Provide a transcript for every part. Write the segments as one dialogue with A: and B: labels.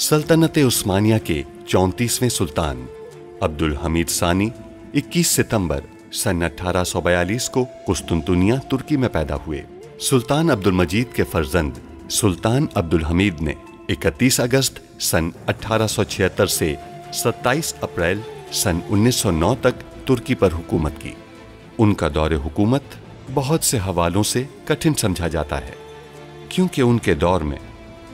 A: सल्तनत उस्मानिया के 34वें सुल्तान अब्दुल हमीद सानी 21 सितंबर सन 1842 को कुस्तुनतुनिया तुर्की में पैदा हुए। सुल्तान अब्दुल मजीद के फर्जंद सुल्तान अब्दुल हमीद ने 31 अगस्त सन 1876 से 27 अप्रैल सन 1909 तक तुर्की पर हुकूमत की। उनका दौरे हुकूमत बहुत से हवालों से कठिन समझा जाता है, क्योंकि उनके दौर में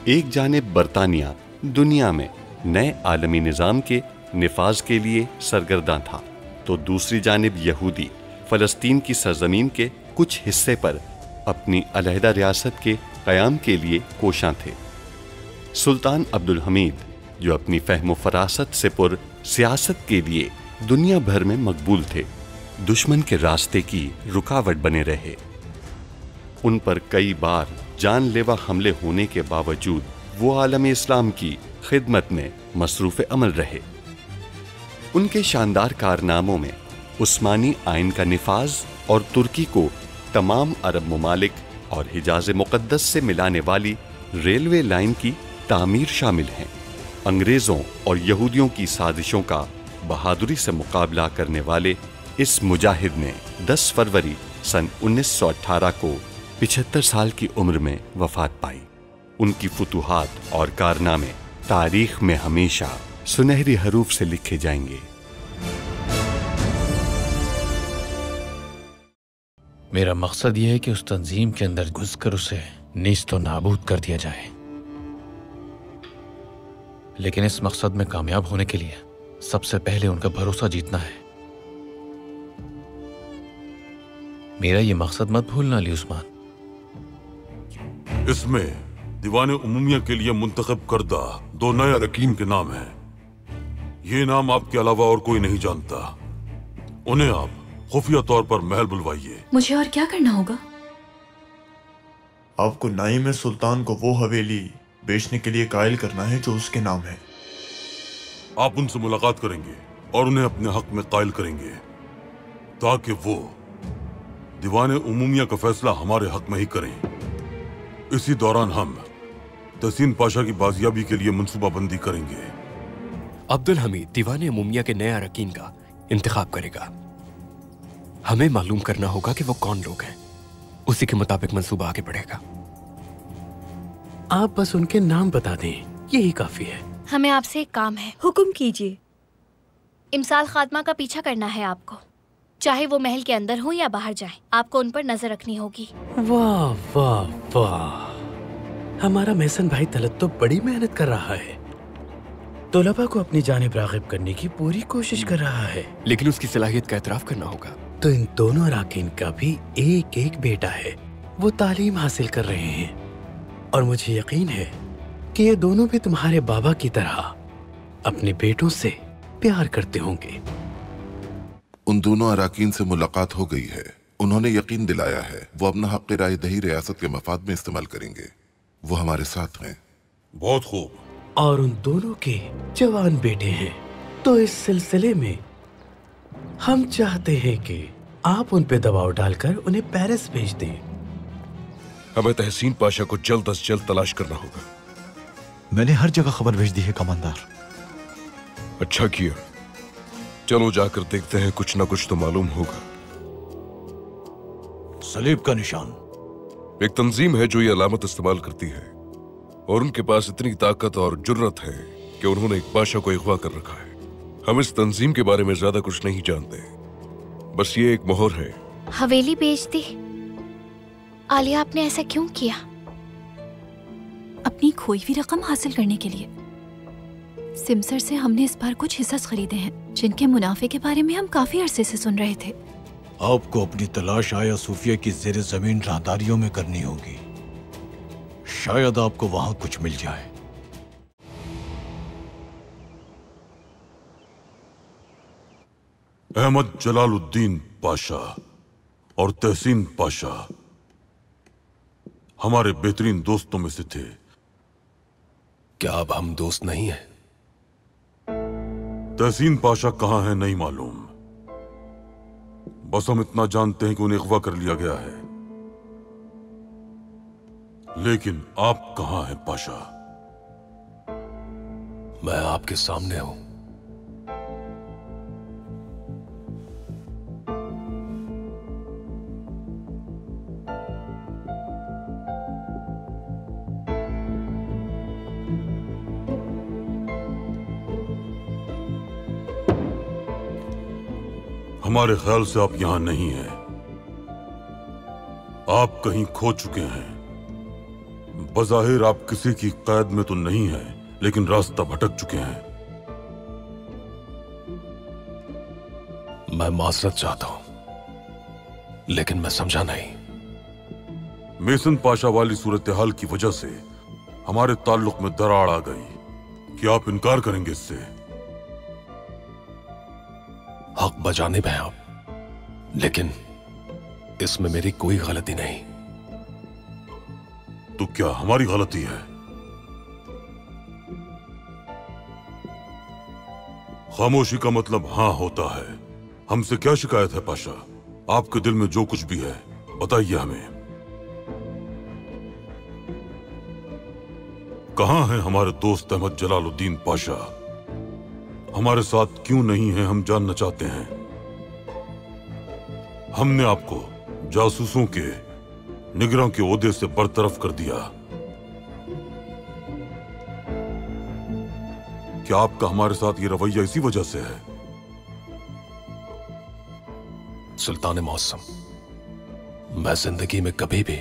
A: एक जानिब बरतानिया दुनिया में नए आलमी निज़ाम के निफाज के लिए सरगर्दा था, तो दूसरी जानिब यहूदी फ़लस्तीन की सरजमीन के कुछ हिस्से पर अपनी अलहदा रियासत के क़याम के लिए कोशां थे। सुल्तान अब्दुल हमीद, जो अपनी फ़हम फ़रासत से पुर सियासत के लिए दुनिया भर में मकबूल थे, दुश्मन के रास्ते की रुकावट बने रहे। उन पर कई बार जानलेवा हमले होने के बावजूद वो आलम इस्लाम की खिदमत में मसरूफ़ अमल रहे। उनके शानदार कारनामों में उस्मानी आइन का निफाज और तुर्की को तमाम अरब ममालिक और हिजाज मुक़द्दस से मिलाने वाली रेलवे लाइन की तामीर शामिल हैं। अंग्रेज़ों और यहूदियों की साजिशों का बहादुरी से मुकाबला करने वाले इस मुजाहिद ने 10 फरवरी सन 1918 को 75 साल की उम्र में वफ़ात पाई। उनकी फुतूहात और कारनामे तारीख में हमेशा सुनहरी हरूफ से लिखे जाएंगे।
B: मेरा मकसद यह है कि उस तंजीम के अंदर घुसकर उसे नीस्त व नाबूद कर दिया जाए, लेकिन इस मकसद में कामयाब होने के लिए सबसे पहले उनका भरोसा जीतना है। मेरा ये मकसद मत भूलना अली उस्मान।
C: इसमें दीवाने उमूमिया के लिए मुंतखब करदा 2 नए अरकीन के नाम हैं। ये नाम आपके अलावा और कोई नहीं जानता। उन्हें आप खुफिया तौर पर महल बुलवाइए।
D: मुझे और क्या करना होगा?
E: आपको नाइम सुल्तान को वो हवेली बेचने के लिए कायल करना है जो उसके नाम है।
C: आप उनसे मुलाकात करेंगे और उन्हें अपने हक में कायल करेंगे, ताकि वो दीवाने उमूमिया का फैसला हमारे हक में ही करें। इसी दौरान हम तहसीन पाशा की बाजियाबी के लिए मंसूबाबंदी करेंगे।
F: अब्दुल हमीद दीवाने उमूमिया के नए अरकीन का इंतखाब करेगा। हमें मालूम करना होगा कि वो कौन लोग हैं, उसी के मुताबिक मंसूबा आगे बढ़ेगा।
B: आप बस उनके नाम बता दें, यही काफी है।
G: हमें आपसे एक काम है।
D: हुक्म कीजिए।
G: इमसाल खात्मा का पीछा करना है आपको, चाहे वो महल के अंदर हो या बाहर जाए। आपको उन पर नजर रखनी होगी।
B: वाह वाह वाह, हमारा महसन भाई तलत तो बड़ी मेहनत कर रहा है। तोलबा को अपनी जानिब राग़िब करने की पूरी कोशिश कर रहा है,
F: लेकिन उसकी सलाहियत का एतराफ़ करना होगा।
B: तो इन दोनों अराकीन का भी एक एक बेटा है। वो तालीम हासिल कर रहे हैं और मुझे यकीन है कि ये दोनों भी तुम्हारे बाबा की तरह अपने बेटों से प्यार करते होंगे।
H: उन दोनों अराकीन से मुलाकात हो गई है। उन्होंने यकीन दिलाया है वो अपना हक़ राय दही रियासत के मफाद में इस्तेमाल करेंगे। वो हमारे साथ हैं।
C: बहुत खूब।
B: और उन दोनों के जवान बेटे हैं। तो इस सिलसिले में हम चाहते हैं कि आप उन पे दबाव डालकर उन्हें पेरिस भेज दें।
C: हमें तहसीन पाशा को जल्द अज जल्द तलाश करना होगा।
I: मैंने हर जगह खबर भेज दी है कमांडर।
C: अच्छा किया, चलो जाकर देखते हैं, कुछ ना कुछ तो मालूम होगा।
I: सलीब का निशान
C: एक तंजीम है जो ये अलामत इस्तेमाल करती है, और उनके पास इतनी ताकत और जुर्रत है कि उन्होंने एक बादशाह को अगवा कर रखा है। हम इस तंजीम के बारे में ज्यादा कुछ नहीं जानते, बस ये एक मोहर है।
G: हवेली बेच दी। आलिया, आपने ऐसा क्यों किया?
D: अपनी खोई हुई रकम हासिल करने के लिए। सिमसर से हमने इस बार कुछ हिस्सा खरीदे हैं, जिनके मुनाफे के बारे में हम काफी अरसे से सुन रहे थे।
I: आपको अपनी तलाश आया सूफिया की ज़ेर जमीन राहदारियों में करनी होगी। शायद आपको वहां कुछ मिल जाए।
C: अहमद जलालुद्दीन पाशा और तहसीन पाशा हमारे बेहतरीन दोस्तों में से थे।
F: क्या अब हम दोस्त नहीं हैं?
C: तहसीन पाशा कहां है नहीं मालूम, बस हम इतना जानते हैं कि उन्हें अगवा कर लिया गया है। लेकिन आप कहां हैं पाशा?
F: मैं आपके सामने हूं।
C: हमारे ख्याल से आप यहां नहीं हैं। आप कहीं खो चुके हैं। बज़ाहिर आप किसी की कैद में तो नहीं हैं, लेकिन रास्ता भटक चुके हैं।
F: मैं माजरत चाहता हूं, लेकिन मैं समझा नहीं।
C: मेसन पाशा वाली सूरत हाल की वजह से हमारे ताल्लुक में दरार आ गई। क्या आप इनकार करेंगे इससे?
F: हक बजानिब हैं आप, लेकिन इसमें मेरी कोई गलती नहीं।
C: तो क्या हमारी गलती है? खामोशी का मतलब हां होता है। हमसे क्या शिकायत है पाशा? आपके दिल में जो कुछ भी है बताइए हमें। कहां है हमारे दोस्त अहमद जलालुद्दीन पाशा? हमारे साथ क्यों नहीं है, हम जानना चाहते हैं। हमने आपको जासूसों के निगरान के ओहदे से बरतरफ कर दिया। क्या आपका हमारे साथ ये रवैया इसी वजह से है?
F: सुल्तान मौसम, मैं जिंदगी में कभी भी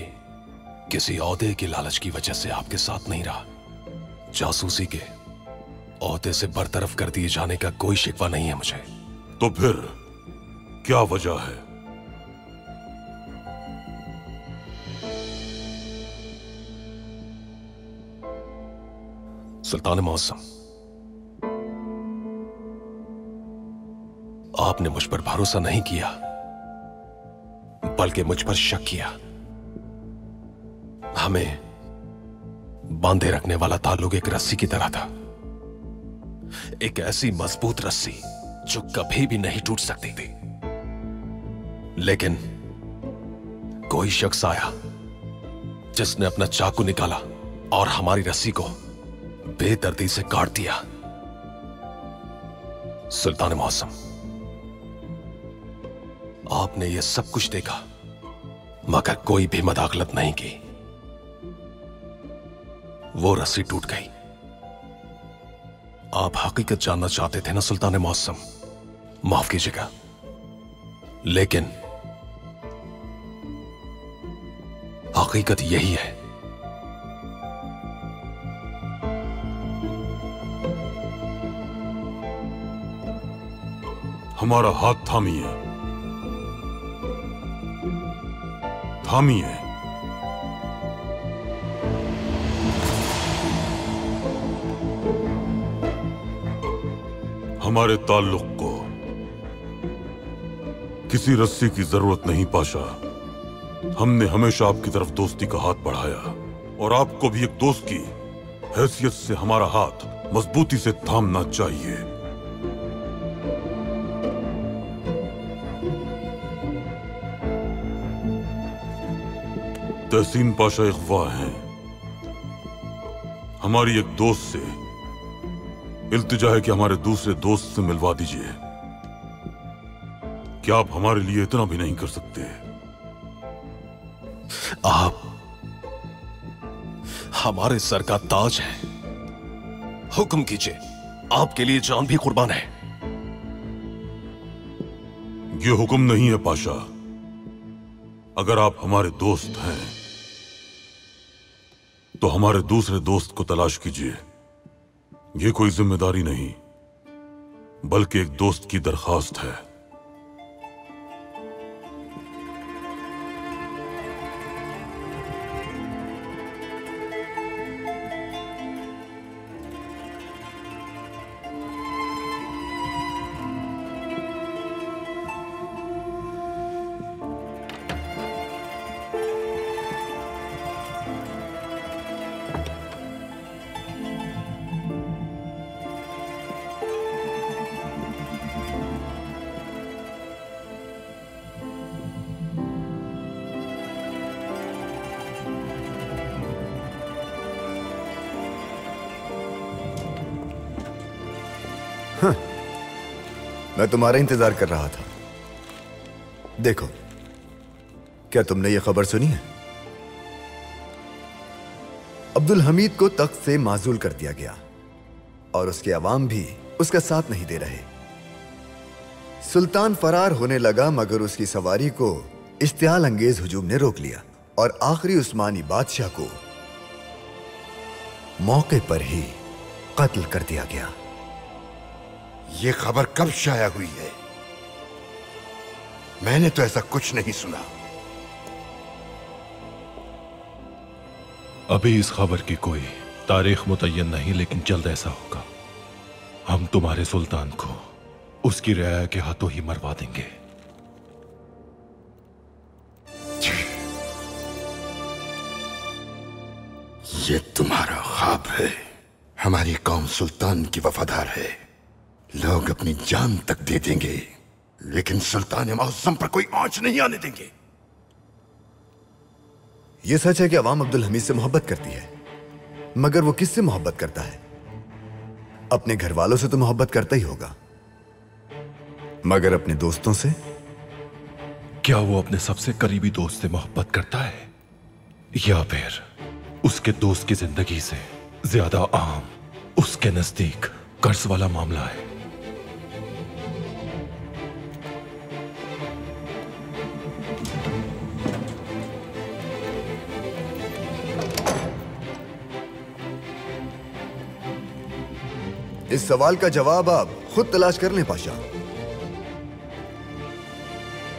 F: किसी ओहदे की लालच की वजह से आपके साथ नहीं रहा। जासूसी के ओहदे से बरतरफ कर दिए जाने का कोई शिकवा नहीं है मुझे।
C: तो फिर क्या वजह है?
F: सुल्तान मौसम, आपने मुझ पर भरोसा नहीं किया, बल्कि मुझ पर शक किया। हमें बांधे रखने वाला ताल्लुक एक रस्सी की तरह था, एक ऐसी मजबूत रस्सी जो कभी भी नहीं टूट सकती थी। लेकिन कोई शख्स आया जिसने अपना चाकू निकाला और हमारी रस्सी को बेदर्दी से काट दिया। सुल्तान मौसम, आपने यह सब कुछ देखा, मगर कोई भी मदाखलत नहीं की। वो रस्सी टूट गई। आप हकीकत जानना चाहते थे ना सुल्तान मौसम? माफ कीजिएगा, लेकिन हकीकत यही है।
C: हमारा हाथ थामिए, थामिए। हमारे ताल्लुक को किसी रस्सी की जरूरत नहीं पाशा। हमने हमेशा आपकी तरफ दोस्ती का हाथ बढ़ाया, और आपको भी एक दोस्त की हैसियत से हमारा हाथ मजबूती से थामना चाहिए। तहसीन पाशा अगवा हैं। हमारी एक दोस्त से इल्तिजा है कि हमारे दूसरे दोस्त से मिलवा दीजिए। क्या आप हमारे लिए इतना भी नहीं कर सकते?
F: आप हमारे सर का ताज है। हुक्म कीजिए, आपके लिए जान भी कुर्बान है।
C: ये हुक्म नहीं है पाशा। अगर आप हमारे दोस्त हैं तो हमारे दूसरे दोस्त को तलाश कीजिए। ये कोई जिम्मेदारी नहीं, बल्कि एक दोस्त की दरखास्त है।
J: हाँ, मैं तुम्हारा इंतजार कर रहा था। देखो, क्या तुमने ये खबर सुनी है? अब्दुल हमीद को तख्त से माजूल कर दिया गया और उसके अवाम भी उसका साथ नहीं दे रहे। सुल्तान फरार होने लगा, मगर उसकी सवारी को इश्तियाल अंगेज हुजूम ने रोक लिया और आखिरी उस्मानी बादशाह को मौके पर ही कत्ल कर दिया गया।
K: ये खबर कब शाया हुई है? मैंने तो ऐसा कुछ नहीं सुना।
F: अभी इस खबर की कोई तारीख मुतय्यन नहीं, लेकिन जल्द ऐसा होगा। हम तुम्हारे सुल्तान को उसकी रियाया के हाथों ही मरवा देंगे।
K: ये तुम्हारा ख्वाब है। हमारी कौम सुल्तान की वफादार है। लोग अपनी जान तक दे देंगे, लेकिन सुल्तान मौसम पर कोई आंच नहीं आने देंगे।
J: यह सच है कि अवाम अब्दुल हमीद से मोहब्बत करती है, मगर वो किससे मोहब्बत करता है? अपने घर वालों से तो मोहब्बत करता ही होगा, मगर अपने दोस्तों से?
F: क्या वो अपने सबसे करीबी दोस्त से मोहब्बत करता है, या फिर उसके दोस्त की जिंदगी से ज्यादा आम उसके नजदीक कर्ज वाला मामला है?
J: इस सवाल का जवाब आप खुद तलाश कर लें पाशा।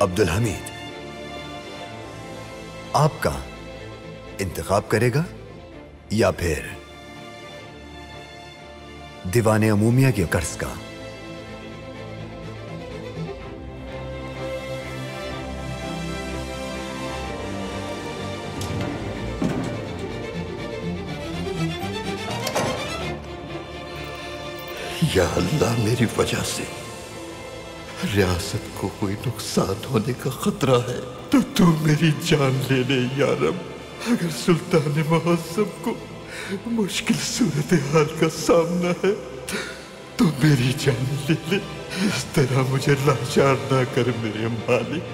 J: अब्दुल हमीद आपका इंतखाब करेगा या फिर दीवाने अमूमिया के कर्ज का?
K: या अल्लाह, मेरी वजह से रियासत को कोई नुकसान होने का खतरा है तो तू मेरी जान ले ले या रब। अगर सुल्तान मौसम को मुश्किल सूरत हाल का सामना है तो मेरी जान ले ले। इस तरह मुझे लाचार ना कर मेरे मालिक।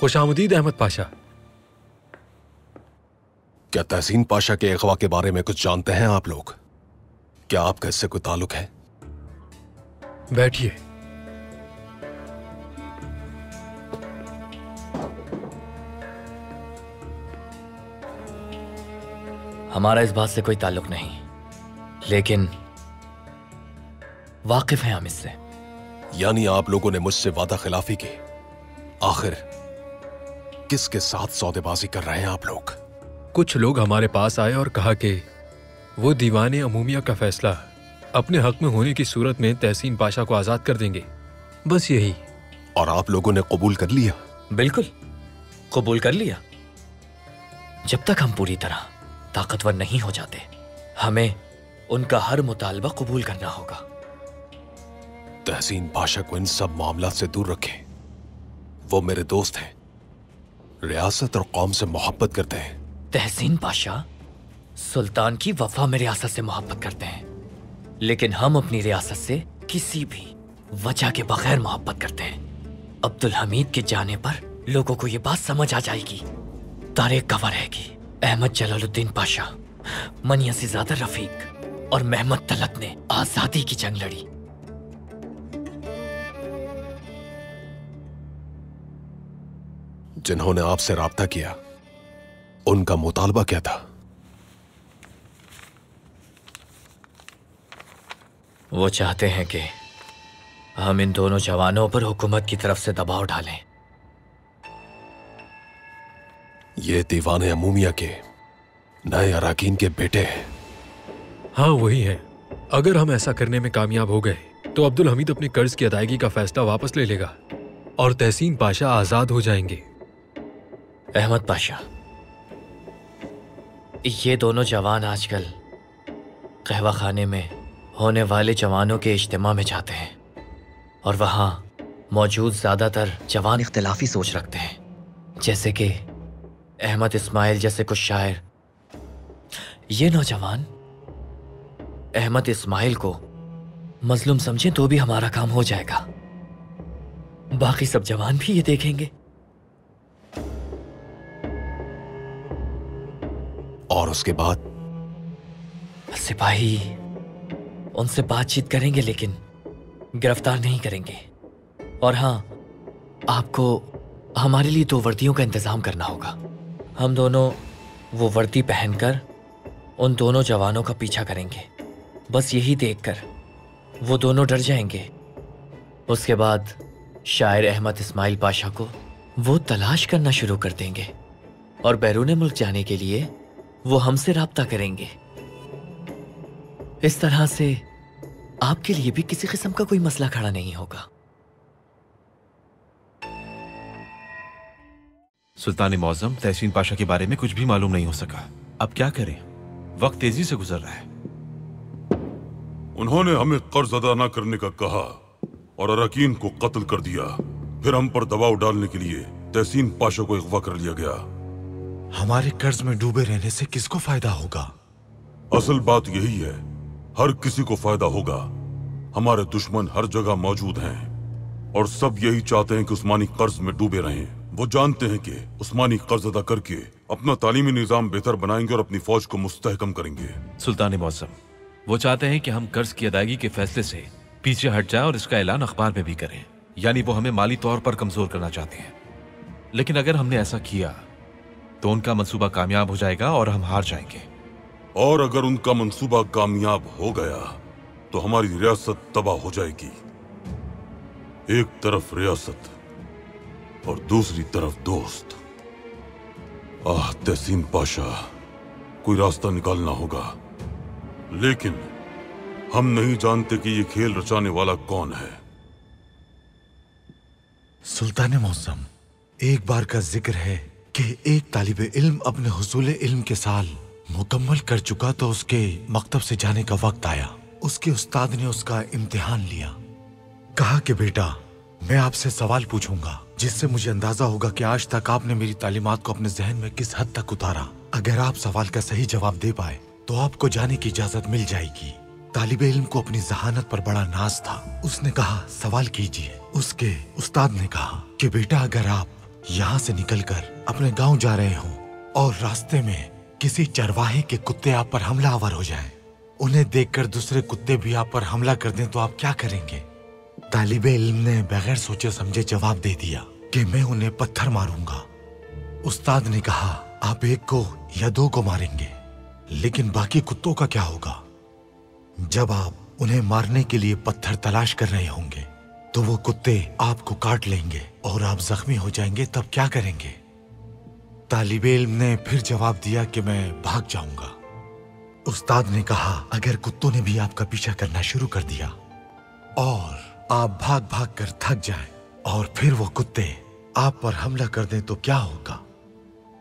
B: खुशामदीद अहमद पाशा।
F: क्या तहसीन पाशा के अगवा के बारे में कुछ जानते हैं आप लोग? क्या आपका इससे कोई ताल्लुक है?
B: बैठिए।
L: हमारा इस बात से कोई ताल्लुक नहीं, लेकिन वाकिफ हैं हम इससे।
F: यानी आप लोगों ने मुझसे वादा खिलाफी की। आखिर किसके साथ सौदेबाजी कर रहे हैं आप लोग?
B: कुछ लोग हमारे पास आए और कहा कि वो दीवाने अमूमिया का फैसला अपने हक में होने की सूरत में तहसीन पाशा को आजाद कर देंगे, बस यही।
F: और आप लोगों ने कबूल कर लिया?
L: बिल्कुल कबूल कर लिया। जब तक हम पूरी तरह ताकतवर नहीं हो जाते, हमें उनका हर मुतालबा कबूल करना होगा।
F: तहसीन पाशा को इन सब मामला से दूर रखें। वो मेरे दोस्त हैं, रियासत और कौम से मोहब्बत करते हैं।
L: तहसीन पाशा सुल्तान की वफा में रियासत से मोहब्बत करते हैं, लेकिन हम अपनी रियासत से किसी भी वजह के बगैर मोहब्बत करते हैं। अब्दुल हमीद के जाने पर लोगों को ये बात समझ आ जाएगी। तारीख गवाह रहेगी। अहमद जलालुद्दीन पाशा, मनिया से ज्यादा रफीक और महमद तलत ने आजादी की जंग लड़ी।
F: जिन्होंने आपसे राब्ता किया, उनका मुतालबा क्या था?
L: वो चाहते हैं कि हम इन दोनों जवानों पर हुकूमत की तरफ से दबाव डालें।
F: ये दीवाने अमूमिया के नए अराकीन के बेटे हैं।
B: हाँ, वही हैं। अगर हम ऐसा करने में कामयाब हो गए तो अब्दुल हमीद अपने कर्ज की अदायगी का फैसला वापस ले लेगा और तहसीन पाशा आजाद हो जाएंगे।
L: अहमद पाशा, ये दोनों जवान आजकल कहवा खाने में होने वाले जवानों के इज्तिमा में जाते हैं और वहाँ मौजूद ज़्यादातर जवान इख्तिलाफी सोच रखते हैं, जैसे कि अहमद इस्माइल जैसे कुछ शायर। ये नौजवान अहमद इस्माइल को मजलूम समझें तो भी हमारा काम हो जाएगा। बाकी सब जवान भी ये देखेंगे।
F: और उसके बाद
L: सिपाही उनसे बातचीत करेंगे लेकिन गिरफ्तार नहीं करेंगे। और हाँ, आपको हमारे लिए 2 वर्दियों का इंतजाम करना होगा। हम दोनों वो वर्दी पहनकर उन दोनों जवानों का पीछा करेंगे। बस यही देखकर वो दोनों डर जाएंगे। उसके बाद शायर अहमद इस्माइल पाशा को वो तलाश करना शुरू कर देंगे और बैरून मुल्क जाने के लिए वो हमसे राब्ता करेंगे। इस तरह से आपके लिए भी किसी किस्म का कोई मसला खड़ा नहीं होगा।
F: सुल्तान मौज़म तहसीन पाशा के बारे में कुछ भी मालूम नहीं हो सका। अब क्या करें? वक्त तेजी से गुजर रहा है।
C: उन्होंने हमें कर्ज अदा न करने का कहा और अरकीन को कत्ल कर दिया। फिर हम पर दबाव डालने के लिए तहसीन पाशा को अगवा कर लिया गया।
I: हमारे कर्ज में डूबे रहने से किसको फायदा होगा?
C: असल बात यही है, हर किसी को फायदा होगा। हमारे दुश्मन हर जगह मौजूद हैं और सब यही चाहते हैं कि उस्मानी कर्ज में डूबे रहें। वो जानते हैं कि उस्मानी कर्ज अदा करके अपना तालीमी निजाम बेहतर बनाएंगे और अपनी फौज को मुस्तहकम करेंगे।
F: सुल्तान मौज़म, वो चाहते हैं कि हम कर्ज की अदायगी के फैसले से पीछे हट जाएं और इसका ऐलान अखबार में भी करें। यानी वो हमें माली तौर पर कमजोर करना चाहते हैं। लेकिन अगर हमने ऐसा किया तो उनका मंसूबा कामयाब हो जाएगा और हम हार जाएंगे।
C: और अगर उनका मंसूबा कामयाब हो गया तो हमारी रियासत तबाह हो जाएगी। एक तरफ रियासत और दूसरी तरफ दोस्त। तहसीन पाशा, कोई रास्ता निकालना होगा। लेकिन हम नहीं जानते कि ये खेल रचाने वाला कौन है।
I: सुल्तान मौज़म, एक बार का जिक्र है कि एक तालिबे इल्म अपने हुसूल इल्म के साल मुकम्मल कर चुका तो उसके मकतब से जाने का वक्त आया। उसके उस्ताद ने उसका इम्तिहान लिया। कहा कि बेटा, मैं आपसे सवाल पूछूंगा जिससे मुझे अंदाजा होगा कि आज तक आपने मेरी तालीमात को अपने जहन में किस हद तक उतारा। अगर आप सवाल का सही जवाब दे पाए तो आपको जाने की इजाजत मिल जाएगी। तालिबे इल्म को अपनी जहानत पर बड़ा नाज था। उसने कहा, सवाल कीजिए। उसके उस्ताद ने कहा कि बेटा, अगर आप यहाँ से निकलकर अपने गांव जा रहे हो और रास्ते में किसी चरवाहे के कुत्ते आप पर हमलावर हो जाएं, उन्हें देखकर दूसरे कुत्ते भी आप पर हमला कर दें तो आप क्या करेंगे? तालिबे इल्म ने बगैर सोचे समझे जवाब दे दिया कि मैं उन्हें पत्थर मारूंगा। उस्ताद ने कहा, आप एक को या 2 को मारेंगे, लेकिन बाकी कुत्तों का क्या होगा? जब आप उन्हें मारने के लिए पत्थर तलाश कर रहे होंगे तो वो कुत्ते आपको काट लेंगे और आप जख्मी हो जाएंगे, तब क्या करेंगे? तालिबे इल्म ने फिर जवाब दिया कि मैं भाग जाऊंगा। उस्ताद ने कहा, अगर कुत्तों ने भी आपका पीछा करना शुरू कर दिया और आप भाग भाग कर थक जाएं और फिर वो कुत्ते आप पर हमला कर दें तो क्या होगा?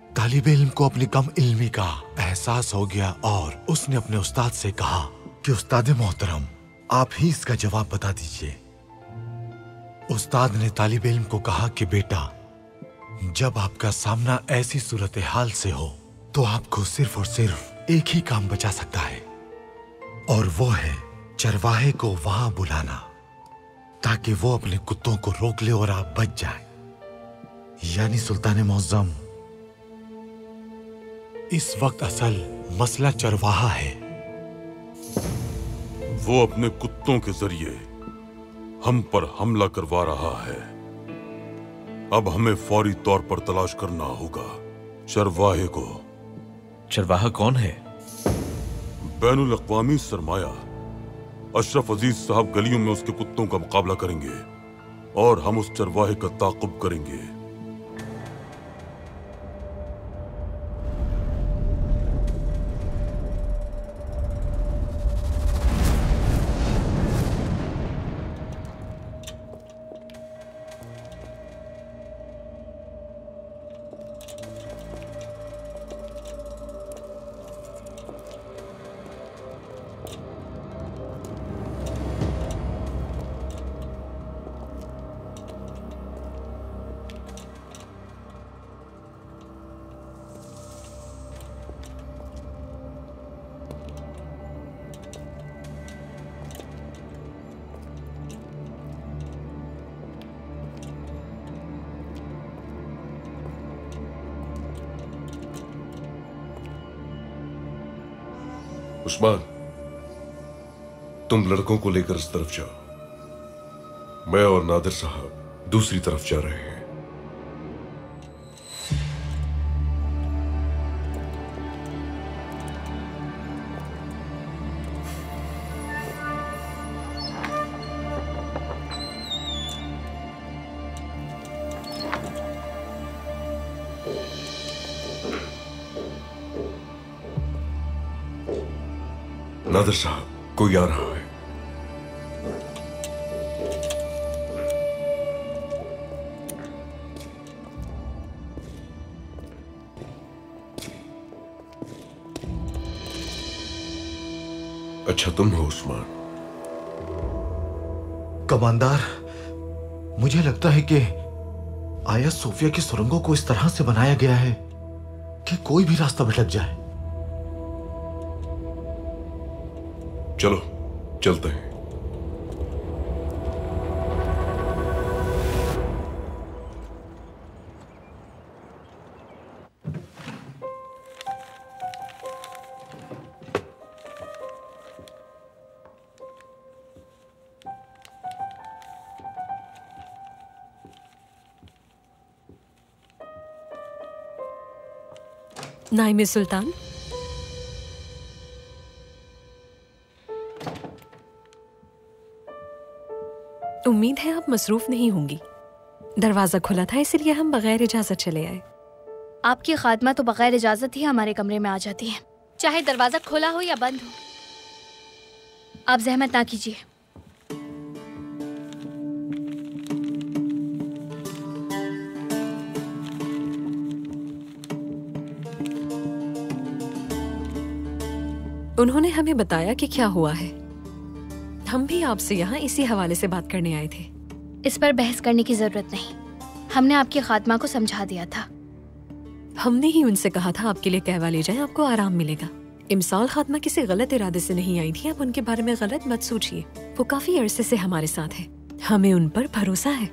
I: तालिबे इल्म को अपनी कम इल्मी का एहसास हो गया और उसने अपने उस्ताद से कहा कि उस्ताद मोहतरम, आप ही इसका जवाब बता दीजिए। उस्ताद ने तालिबे इल्म को कहा कि बेटा, जब आपका सामना ऐसी सूरत हाल से हो तो आपको सिर्फ और सिर्फ एक ही काम बचा सकता है और वो है चरवाहे को वहां बुलाना ताकि वो अपने कुत्तों को रोक ले और आप बच जाएं। यानी सुल्तान मौज़म, इस वक्त असल मसला चरवाहा है।
C: वो अपने कुत्तों के जरिए हम पर हमला करवा रहा है। अब हमें फौरी तौर पर तलाश करना होगा चरवाहे को।
F: चरवाहा कौन है?
C: बैनुल अक़वामी सरमाया। अशरफ अजीज साहब गलियों में उसके कुत्तों का मुकाबला करेंगे और हम उस चरवाहे का ताक़ुब करेंगे।
M: उस्मान, तुम लड़कों को लेकर इस तरफ जाओ। मैं और नादिर साहब दूसरी तरफ जा रहे हैं। नादिर साहब, कोई आ रहा है। अच्छा, तुम हो उस्मान।
I: कमांडर, मुझे लगता है कि आया सोफिया की सुरंगों को इस तरह से बनाया गया है कि कोई भी रास्ता भटक जाए।
M: चलो चलते हैं।
N: नाइमे सुल्तान, उम्मीद है आप मसरूफ नहीं होंगी। दरवाजा खुला था इसलिए हम बगैर इजाजत चले आए।
G: आपकी खादमा तो बगैर इजाजत ही हमारे कमरे में आ जाती है, चाहे दरवाजा खुला हो या बंद हो। आप जहमत ना कीजिए।
N: उन्होंने हमें बताया कि क्या हुआ है। हम भी आपसे यहाँ इसी हवाले से बात करने आए थे।
G: इस पर बहस करने की जरूरत नहीं, हमने आपकी खात्मा को समझा दिया था।
N: हमने ही उनसे कहा था आपके लिए कहवा ले जाएं, आपको आराम मिलेगा। इमसाल खात्मा किसी गलत इरादे से नहीं आई थी, आप उनके बारे में गलत मत सोचिए। वो काफी अरसे से हमारे साथ है, हमें उन पर भरोसा है।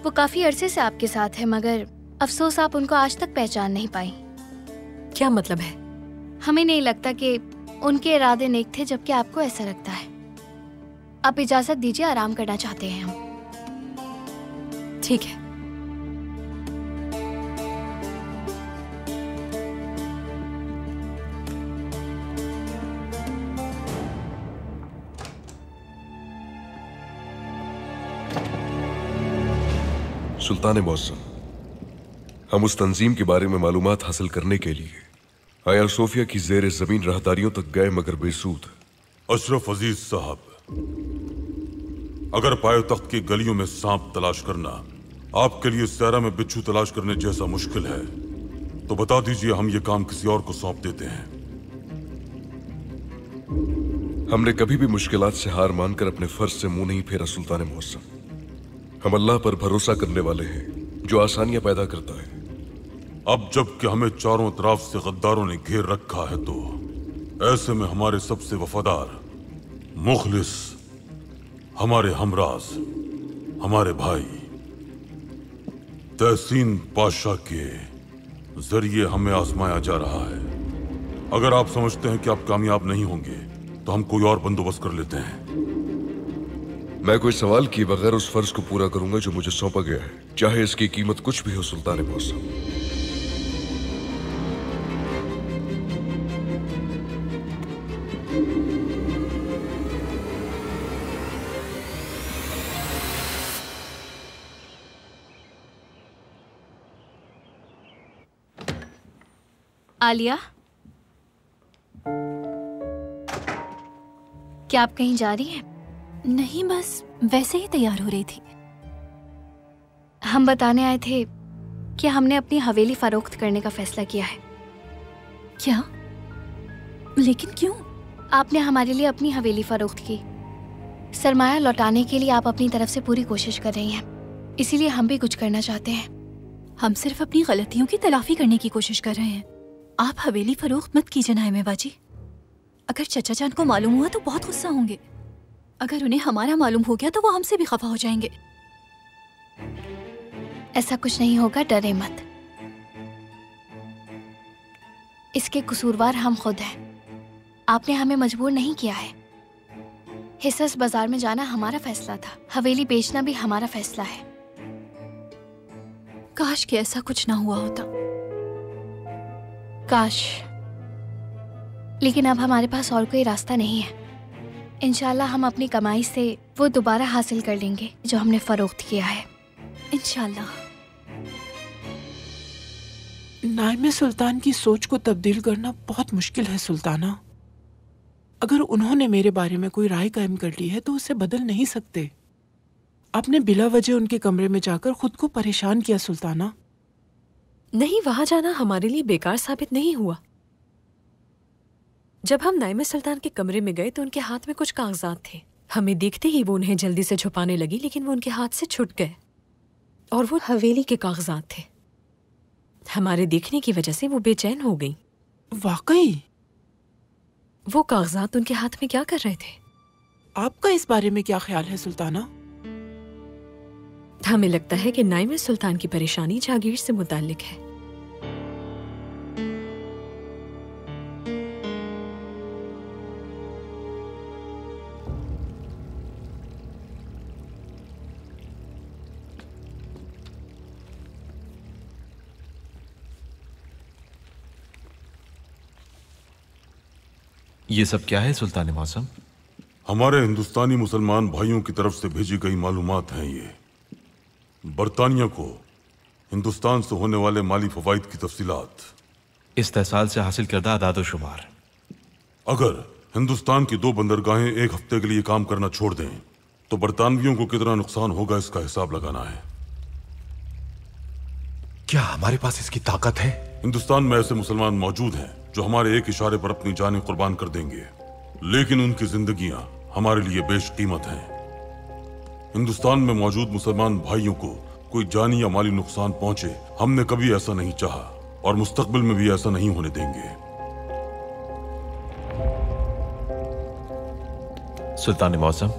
G: वो काफी अरसे से आपके साथ है, मगर अफसोस आप उनको आज तक पहचान नहीं पाई।
N: क्या मतलब है?
G: हमें नहीं लगता कि उनके इरादे नेक थे, जबकि आपको ऐसा लगता है। आप इजाजत दीजिए, आराम करना चाहते हैं हम।
N: ठीक है।
M: सुल्तान मौसम, हम उस तंजीम के बारे में मालूमात हासिल करने के लिए आया सोफिया की ज़ेरे जमीन राहदारियों तक गए, मगर बेसूद।
C: अशरफ अजीज साहब, अगर पाए तख्त की गलियों में सांप तलाश करना आपके लिए सहरा में बिच्छू तलाश करने जैसा मुश्किल है, तो बता दीजिए, हम ये काम किसी और को सौंप देते हैं।
M: हमने कभी भी मुश्किलात से हार मानकर अपने फर्ज से मुंह नहीं फेरा सुल्तान मौसम। हम अल्लाह पर भरोसा करने वाले हैं जो आसानियां पैदा करता है।
C: अब जबकि हमें चारों तरफ से गद्दारों ने घेर रखा है, तो ऐसे में हमारे सबसे वफादार, मुखलिस, हमारे हमराज, हमारे भाई तहसीन पाशा के जरिए हमें आजमाया जा रहा है। अगर आप समझते हैं कि आप कामयाब नहीं होंगे, तो हम कोई और बंदोबस्त कर लेते हैं।
M: मैं कोई सवाल किए बगैर उस फर्ज को पूरा करूंगा जो मुझे सौंपा गया है, चाहे इसकी कीमत कुछ भी हो सुल्तान मौसम।
G: आलिया, क्या आप कहीं जा रही हैं?
D: नहीं, बस वैसे ही तैयार हो रही थी।
G: हम बताने आए थे कि हमने अपनी हवेली फरोख्त करने का फैसला किया है।
D: क्या? लेकिन क्यों?
G: आपने हमारे लिए अपनी हवेली फरोख्त की। सरमाया लौटाने के लिए आप अपनी तरफ से पूरी कोशिश कर रही हैं, इसीलिए हम भी कुछ करना चाहते हैं।
D: हम सिर्फ अपनी गलतियों की तलाफी करने की कोशिश कर रहे हैं। आप हवेली फरोख्त मत कीजिए नाइमे बाजी। अगर चचा जान को मालूम हुआ तो बहुत गुस्सा होंगे। अगर उन्हें हमारा मालूम हो गया तो वो हमसे भी खफा हो जाएंगे।
G: ऐसा कुछ नहीं होगा, डरे मत। इसके कसूरवार हम खुद हैं। आपने हमें मजबूर नहीं किया है। हिस्सस बाजार में जाना हमारा फैसला था, हवेली बेचना भी हमारा फैसला है।
D: काश कि ऐसा कुछ ना हुआ होता।
G: काश, लेकिन अब हमारे पास और कोई रास्ता नहीं है। इंशाल्लाह हम अपनी कमाई से वो दोबारा हासिल कर लेंगे जो हमने फरोख्त किया है, इंशाल्लाह।
O: नाइम सुल्तान की सोच को तब्दील करना बहुत मुश्किल है सुल्ताना। अगर उन्होंने मेरे बारे में कोई राय कायम कर ली है तो उसे बदल नहीं सकते। आपने बिला वजह उनके कमरे में जाकर खुद को परेशान किया सुल्ताना।
N: नहीं, वहां जाना हमारे लिए बेकार साबित नहीं हुआ। जब हम नाइम सुल्तान के कमरे में गए तो उनके हाथ में कुछ कागजात थे। हमें देखते ही वो उन्हें जल्दी से छुपाने लगी, लेकिन वो उनके हाथ से छूट गए और वो हवेली के कागजात थे। हमारे देखने की वजह से वो बेचैन हो गई।
O: वाकई?
N: वो कागजात उनके हाथ में क्या कर रहे थे?
O: आपका इस बारे में क्या ख्याल है सुल्ताना?
N: हमें लगता है कि नाइम सुल्तान की परेशानी जागीर से मुताल्लिक है।
I: ये सब क्या है सुल्तान मौसम?
C: हमारे हिंदुस्तानी मुसलमान भाइयों की तरफ से भेजी गई मालूमात हैं। ये बरतानिया को हिंदुस्तान से होने वाले माली फवाइद की तफसीलात,
I: इस्तेसाल से हासिल करदा आदाद शुमार।
C: अगर हिंदुस्तान की 2 बंदरगाहें एक हफ्ते के लिए काम करना छोड़ दें तो बरतानवियों को कितना नुकसान होगा, इसका हिसाब लगाना है।
I: क्या हमारे पास इसकी ताकत है?
C: हिंदुस्तान में ऐसे मुसलमान मौजूद हैं जो हमारे एक इशारे पर अपनी जानें कुर्बान कर देंगे, लेकिन उनकी जिंदगियां हमारे लिए बेशकीमत हैं। हिंदुस्तान में मौजूद मुसलमान भाइयों को कोई जानी या माली नुकसान पहुंचे, हमने कभी ऐसा नहीं चाहा और मुस्तकबिल में भी ऐसा नहीं होने देंगे।
I: सुल्तान मौसम,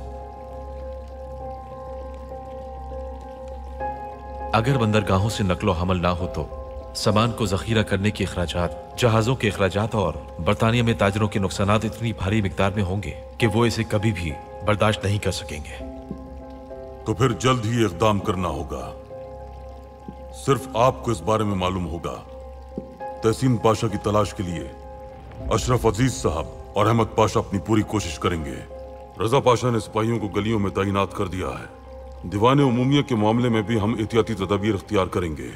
I: अगर बंदरगाहों से नकलो हमल ना हो तो सामान को जखीरा करने के अखराजात, जहाजों के अखराजात और बरतानिया में ताजरों के नुकसानात इतनी भारी मिकदार में होंगे कि वो इसे कभी भी बर्दाश्त नहीं कर सकेंगे।
C: तो फिर जल्द ही इक़दाम करना होगा। सिर्फ आपको इस बारे में मालूम होगा। तहसीन पाशा की तलाश के लिए अशरफ अजीज साहब और अहमद पाशा अपनी पूरी कोशिश करेंगे। रजा पाशा ने सिपाहियों को गलियों में तैनात कर दिया है। दीवाने उमूमिया के मामले में भी हम एहतियाती तदाबीर इख्तियार करेंगे,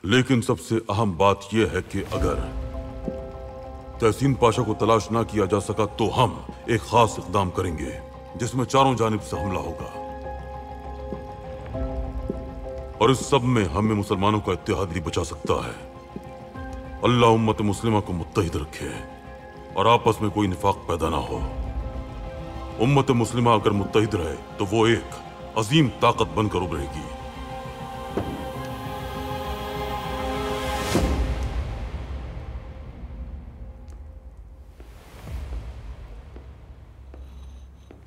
C: लेकिन सबसे अहम बात यह है कि अगर तहसीन पाशा को तलाश ना किया जा सका तो हम एक खास इक़दाम करेंगे जिसमें चारों जानिब से हमला होगा, और इस सब में हमें मुसलमानों का इत्तेहाद ही बचा सकता है। अल्लाह उम्मत मुस्लिमा को मुत्तहिद रखे और आपस में कोई निफाक पैदा ना हो। उम्मत मुस्लिमा अगर मुत्तहिद रहे तो वो एक अजीम ताकत बनकर उभरेगी।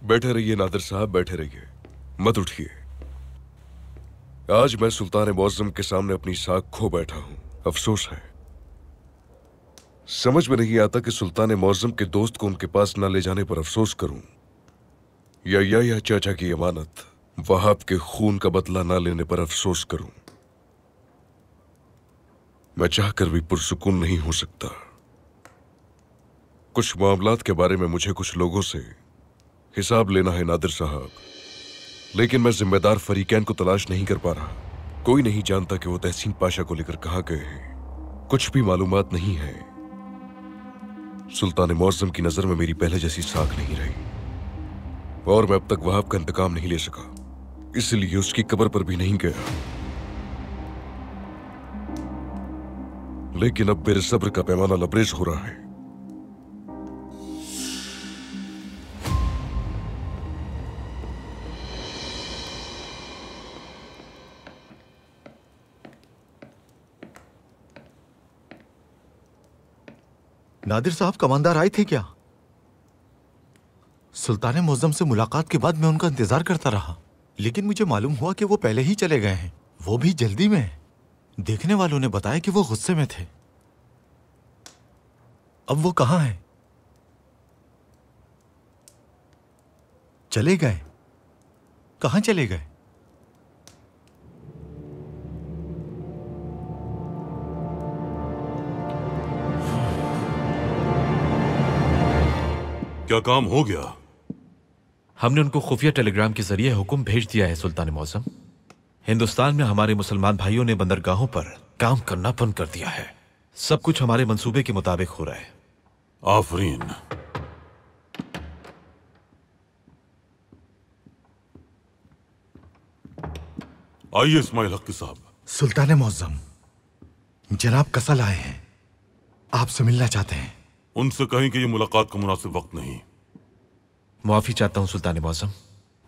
M: बैठे रहिए नादिर साहब, बैठे रहिए, मत उठिए। आज मैं सुल्तान मौज़म के सामने अपनी साख खो बैठा हूं। अफसोस है, समझ में नहीं आता कि सुल्तान मौज़म के दोस्त को उनके पास न ले जाने पर अफसोस करूं या चाचा की अमानत वहाब के खून का बदला न लेने पर अफसोस करूं। मैं चाहकर भी पुरसुकून नहीं हो सकता। कुछ मामलात के बारे में मुझे कुछ लोगों से हिसाब लेना है नादिर साहब, लेकिन मैं जिम्मेदार फरीकैन को तलाश नहीं कर पा रहा। कोई नहीं जानता कि वो तहसीन पाशा को लेकर कहां गए हैं। कुछ भी मालूमात नहीं है। सुल्तान मौज़म की नजर में मेरी पहले जैसी साख नहीं रही और मैं अब तक वहाब का इंतकाम नहीं ले सका, इसलिए उसकी कब्र पर भी नहीं गया। लेकिन अब मेरे सब्र का पैमाना लबरेज हो रहा है।
I: नादिर साहब कमांडर आए थे क्या? सुल्तान मौज़म से मुलाकात के बाद मैं उनका इंतजार करता रहा, लेकिन मुझे मालूम हुआ कि वो पहले ही चले गए हैं, वो भी जल्दी में। देखने वालों ने बताया कि वो गुस्से में थे। अब वो कहाँ है? चले गए? कहाँ चले गए?
C: क्या काम हो गया?
P: हमने उनको खुफिया टेलीग्राम के जरिए हुक्म भेज दिया है सुल्तान मौसम। हिंदुस्तान में हमारे मुसलमान भाइयों ने बंदरगाहों पर काम करना बंद कर दिया है। सब कुछ हमारे मंसूबे के मुताबिक हो रहा है।
C: आफरीन। आइए इस्माइल हक्की साहब।
I: सुल्तान मौसम, जनाब कसल आए हैं, आपसे मिलना चाहते हैं।
C: उनसे कहें कि यह मुलाकात का मुनासिब वक्त नहीं।
P: माफी चाहता हूं सुल्तान मौसम,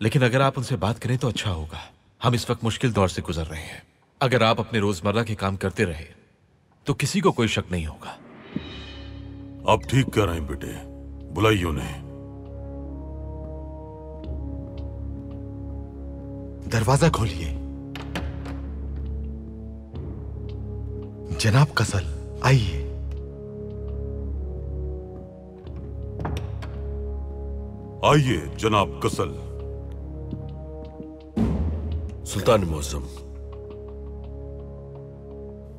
P: लेकिन अगर आप उनसे बात करें तो अच्छा होगा। हम इस वक्त मुश्किल दौर से गुजर रहे हैं। अगर आप अपने रोजमर्रा के काम करते रहे तो किसी को कोई शक नहीं होगा।
C: आप ठीक कह रहे हैं बेटे, बुलाइए उन्हें।
I: दरवाजा खोलिए। जनाब कसल, आइए।
C: आइए जनाब कसल।
M: सुल्तान मौसम,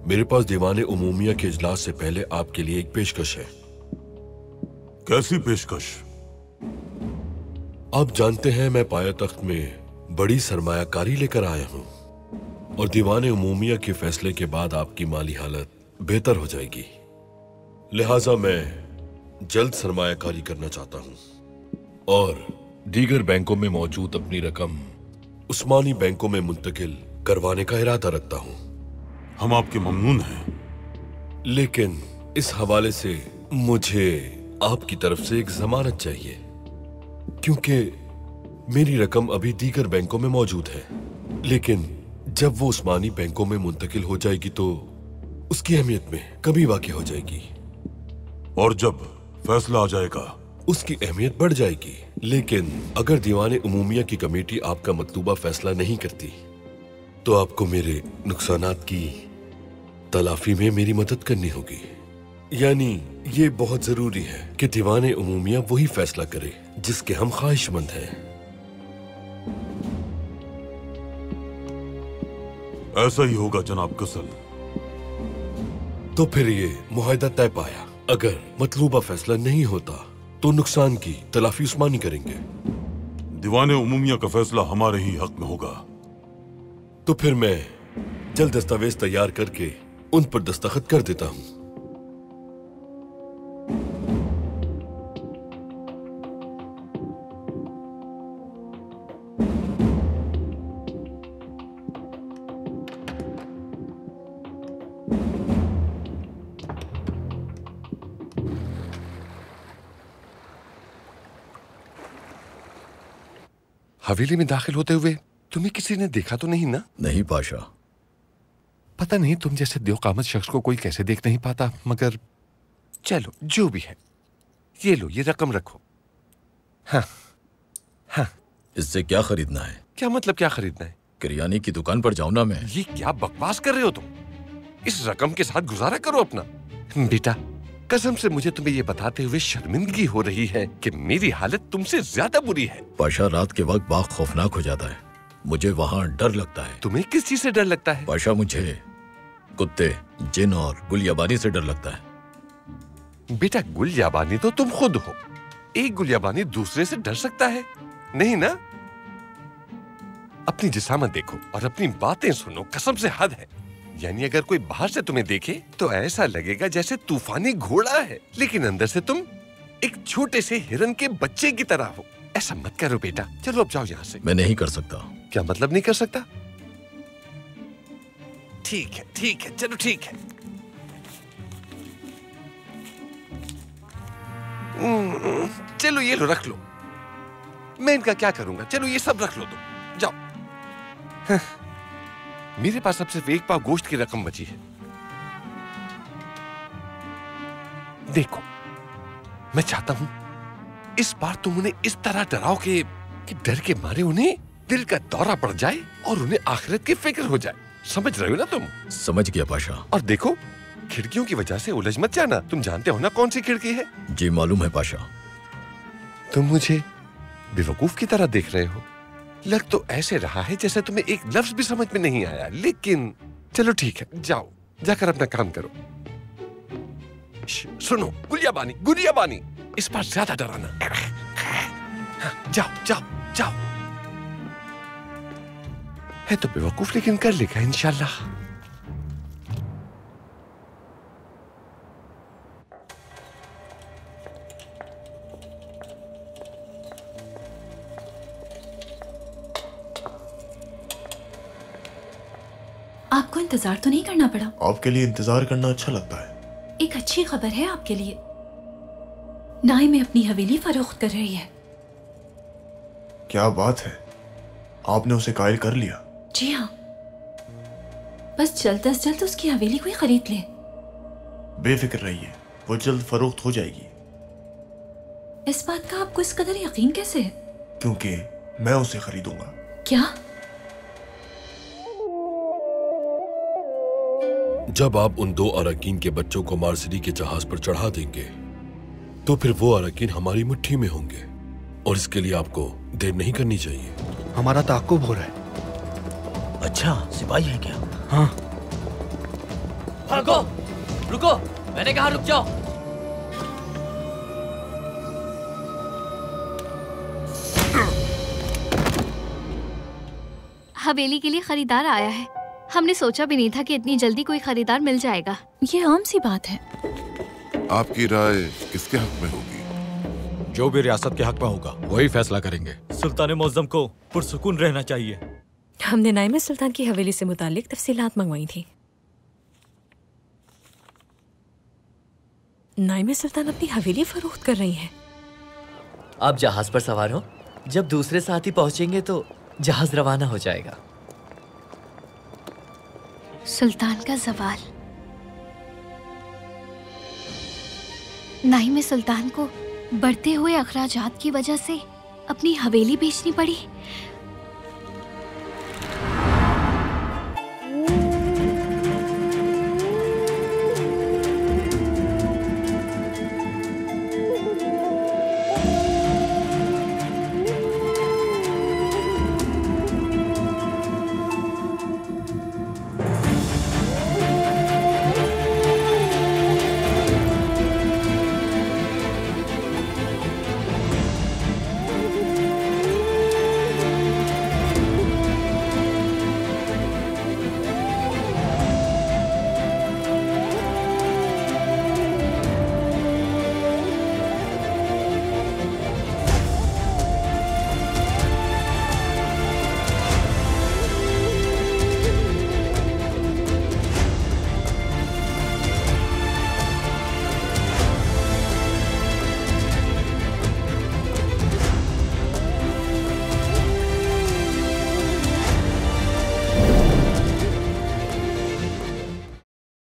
M: मेरे पास दीवाने उमूमिया के इजलास से पहले आपके लिए एक पेशकश है।
C: कैसी पेशकश?
M: आप जानते हैं मैं पाया तख्त में बड़ी सरमायाकारी लेकर आया हूं और दीवाने उमूमिया के फैसले के बाद आपकी माली हालत बेहतर हो जाएगी। लिहाजा मैं जल्द सरमायाकारी करना चाहता हूं और दीगर बैंकों में मौजूद अपनी रकम उस्मानी बैंकों में मुंतकिल करवाने का इरादा रखता हूं।
C: हम आपके ममनून हैं,
M: लेकिन इस हवाले से मुझे आपकी तरफ से एक जमानत चाहिए, क्योंकि मेरी रकम अभी दीगर बैंकों में मौजूद है, लेकिन जब वो उस्मानी बैंकों में मुंतकिल हो जाएगी तो उसकी अहमियत में कमी वाक़ई हो जाएगी।
C: और जब फैसला आ जाएगा
M: उसकी अहमियत बढ़ जाएगी। लेकिन अगर दीवाने उमूमिया की कमेटी आपका मतलूबा फैसला नहीं करती तो आपको मेरे नुकसानात की तलाफी में मेरी मदद करनी होगी। यानी ये बहुत जरूरी है कि दीवाने उमूमिया वही फैसला करे जिसके हम ख्वाहिशमंद हैं।
C: ऐसा ही होगा जनाब कसल।
M: तो फिर ये मुआहदा तय पाया। अगर मतलूबा फैसला नहीं होता तो नुकसान की तलाफी उस्मानी करेंगे।
C: दीवाने उमूमिया का फैसला हमारे ही हक में होगा।
M: तो फिर मैं जल्द दस्तावेज तैयार करके उन पर दस्तखत कर देता हूं।
H: हवेली में दाखिल होते हुए तुम्हें किसी ने देखा तो नहीं ना?
Q: नहीं पाशा।
H: पता नहीं तुम जैसे देवकामत शख्स को कोई कैसे देख नहीं पाता, मगर चलो जो भी है, ये लो, ये रकम रखो। हाँ हाँ।
Q: इससे क्या खरीदना है?
H: क्या मतलब क्या खरीदना है?
Q: किरियाने की दुकान पर जाऊं ना मैं?
H: ये क्या बकवास कर रहे हो तुम? इस रकम के साथ गुजारा करो अपना। बेटा, कसम से मुझे तुम्हें ये बताते हुए शर्मिंदगी हो रही है कि मेरी हालत तुमसे ज्यादा बुरी है।
Q: पाशा, रात के वक्त बाग खौफनाक हो जाता है। मुझे वहाँ डर लगता है।
H: तुम्हें किस चीज से डर लगता है?
Q: पाशा, मुझे कुत्ते, जिन और गुलियाबानी से डर लगता है।
H: बेटा, गुलियाबानी तो तुम खुद हो। एक गुलियाबानी दूसरे से डर सकता है? नहीं ना? अपनी जिसामत देखो और अपनी बातें सुनो, कसम से हद है। यानी अगर कोई बाहर से तुम्हें देखे तो ऐसा लगेगा जैसे तूफानी घोड़ा है, लेकिन अंदर से तुम एक छोटे से हिरन के बच्चे की तरह हो। ऐसा मत करो बेटा, चलो अब जाओ यहाँ से।
Q: मैं नहीं कर सकता।
H: क्या मतलब नहीं कर सकता? ठीक है, चलो ठीक है। चलो ये लो, रख लो। मैं इनका क्या करूंगा? चलो ये सब रख लो, तुम जाओ। हाँ। मेरे पास अब सिर्फ एक पाव गोश्त की रकम बची है। देखो, मैं चाहता हूं इस बार तुम उन्हें इस तरह डराओ कि डर के मारे उन्हें दिल का दौरा पड़ जाए और उन्हें आखिरत की फिक्र हो जाए। समझ रहे हो ना तुम?
Q: समझ गया पाशा।
H: और देखो, खिड़कियों की वजह से उलझ मत जाना। तुम जानते हो ना कौन सी खिड़की है?
Q: जी मालूम है पाशा।
H: तुम मुझे बेवकूफ की तरह देख रहे हो। लग तो ऐसे रहा है जैसे तुम्हें एक लफ्ज भी समझ में नहीं आया, लेकिन चलो ठीक है, जाओ जाकर अपना काम करो। सुनो गुलिया बानी, इस बार ज्यादा डराना। जाओ जाओ जाओ। है तो बेवकूफ लेकिन कर लेगा इंशाल्लाह।
D: आपको इंतजार तो नहीं करना पड़ा?
E: आपके लिए इंतजार करना अच्छा लगता है।
D: एक अच्छी खबर है आपके लिए। नाइम अपनी हवेली फरोख्त कर रही है।
E: क्या बात है, आपने उसे कायल कर लिया?
D: जी हाँ, बस जल्द अज जल्द उसकी हवेली कोई खरीद ले।
E: बेफिक्र रहिए, वो जल्द फरोख्त हो जाएगी।
D: इस बात का आपको इस कदर यकीन कैसे है?
E: क्योंकि मैं उसे खरीदूंगा।
D: क्या?
M: जब आप उन 2 अराकीन के बच्चों को मार्सिडी के जहाज पर चढ़ा देंगे तो फिर वो अराकीन हमारी मुट्ठी में होंगे, और इसके लिए आपको देर नहीं करनी चाहिए।
R: हमारा ताक़ुब हो रहा है।
L: अच्छा, सिपाही है क्या?
R: हाँ।
L: रुको, रुको, मैंने कहा रुक जाओ।
G: हवेली के लिए खरीदार आया है। हमने सोचा भी नहीं था कि इतनी जल्दी कोई खरीदार मिल जाएगा।
D: ये आम सी बात है।
C: आपकी राय किसके हक में होगी?
Q: जो भी रियासत के हक में होगा वही फैसला करेंगे।
L: सुल्तान मौज़म को पुरसुकून रहना चाहिए।
N: हमने नाइम सुल्तान की हवेली से मुतालिक तफसीलात मंगवाई थी। नाइम सुल्तान अपनी हवेली फरोख्त कर रही हैं।
L: आप जहाज पर सवार हो, जब दूसरे साथी पहुंचेंगे तो जहाज रवाना हो जाएगा।
G: सुल्तान का जवाल। नाइम सुल्तान को बढ़ते हुए अखराजात की वजह से अपनी हवेली बेचनी पड़ी